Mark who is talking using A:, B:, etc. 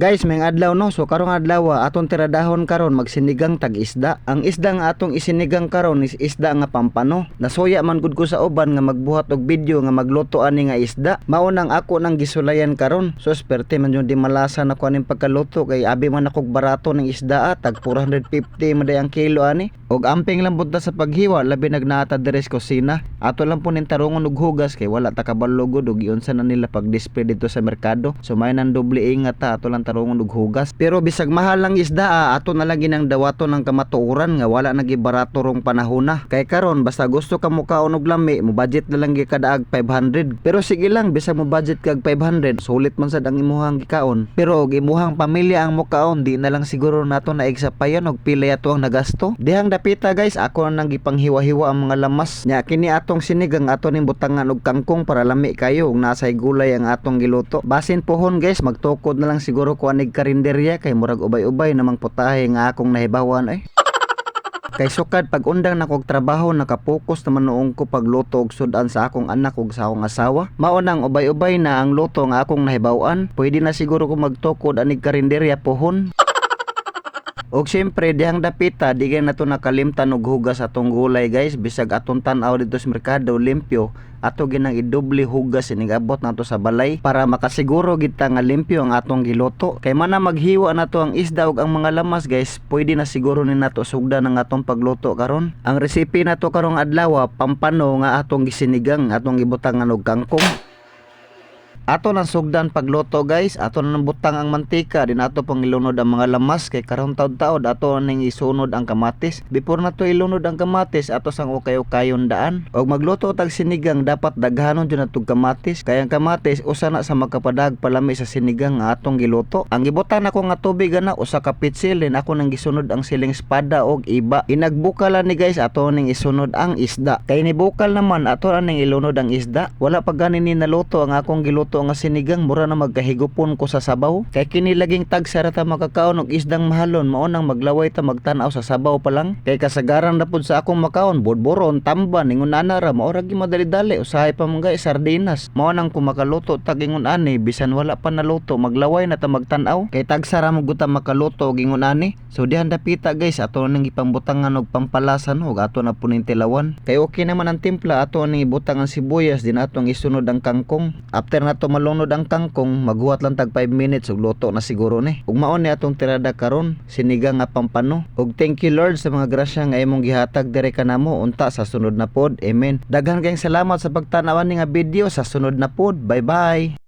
A: Guys, may adlaw no. So karong adlaw aton tiradahon karon magsinigang tag isda. Ang isda nga atong isinigang karon is isda nga pampano. Nasuya man gud ko sa uban nga magbuhat og video nga magluto ani nga isda. Mao nang ako nang gisulayan karon. So sperte man jud di malasa na ko aning pagkaluto kay abi man akog barato ning isda tag 450 maday ang kilo ani. Og amping lang bunta sa paghiwa labi nagnata deres kusina. Ato lang po nin tarungon og hugas kay wala ta kabalugod og giunsa na nila pag-display dito sa merkado. So may nang doble ingat ato lang tarungon og hugas. Pero bisag mahal lang isda ato na lang ginang dawaton ng kamatuoran nga wala nagi barato rong panahona. Kay karon basta gusto ka mo kaon og lami, mo budget na lang gikadaag 500. Pero sige lang bisag mo budget kag 500, sulit man sad ang imuhang gikaon. Pero og imuhang pamilya ang mo kaon, di na lang siguro nato na igsapayan og pila ato ang nagasto. Dihang dapita guys, ako nang gipanghiwa-hiwa ang mga lamas. Nya kini atong sinigang ato ning butangan og kangkong para lami kayo ug nasay gulay ang atong giluto. Basin pohon guys, magtukod na lang siguro ko anig karinderya kay murag ubay-ubay namang putahe nga akong nahibawan ay. Kay sukad pag undang na kog trabaho nakapokus naman noong ko pagluto og sudan sa akong anak ug sa akong asawa. Mao nang ubay-ubay na ang luto nga akong nahibawan. Pwede na siguro ko magtukod anig karinderya pohon. Og syempre dihang dapita di kay nato nakalimtan og hugas atong gulay guys, bisag atong tan-aw dito sa merkado limpyo ato ginang idoble hugas ining abot nato sa balay para makasiguro kita nga limpyo ang atong giluto. Kay man na maghiwa nato ang isda ug ang mga lamas guys, pwede na siguro ni nato sugdan ang atong pagluto karon. Ang recipe nato karong adlaw pampano nga atong gisinigang atong gibutangan og kangkong. Ato nang sugdan pagluto guys, ato nang butang ang mantika, din ato pang ilunod ang mga lamas kay karon taud-taud ato ning isunod ang kamatis. Before nato ilunod ang kamatis, ato sang ukay-ukayon daan. Og magluto tag sinigang dapat daghanon jud natong kamatis, kay ang kamatis usa na sa makapadag palami sa sinigang nga atong giluto. Ang gibutang nako nga tubig ana usa ka pitsil, din ako nang gisunod ang siling espada og iba. Inagbukalan ni guys ato ning isunod ang isda. Kay ni bukal naman ato ning ilunod ang isda. Wala pa gani ni naluto ang akong giluto nga sinigang, mura na magkahigupon ko sa sabaw. Kay kini laging tag sarata makakaon og isdang mahalon, mao nang maglaway ta magtan-aw sa sabaw pa lang. Kay kasagaran na pud sa akong makaon bodboron tamban ingon ana ra mao ra gimadali-dali usahay pa mga sardinas. Mao nang kumakaluto tag ingon ani bisan wala pa naluto maglaway na ta magtan-aw kay tag sara mo guta makaluto og ingon ani. So dihan dapita guys ato nang gipangbutangan og pampalasan og ato na puning tilawan. Kay okay naman ang timpla, ato ning ibutangan sibuyas din atong isunod ang kangkong. After nato malunod ang kangkong, maghuwat lang tag 5 minutes ug luto na siguro ni. Ug mao ni atong tirada karon, sinigang nga pampano. Ug thank you Lord sa mga grasya nga imong gihatag dire kanamo unta sa sunod na pod. Amen. Daghan kayong salamat sa pagtan-aw ni nga video sa sunod na pod. Bye bye.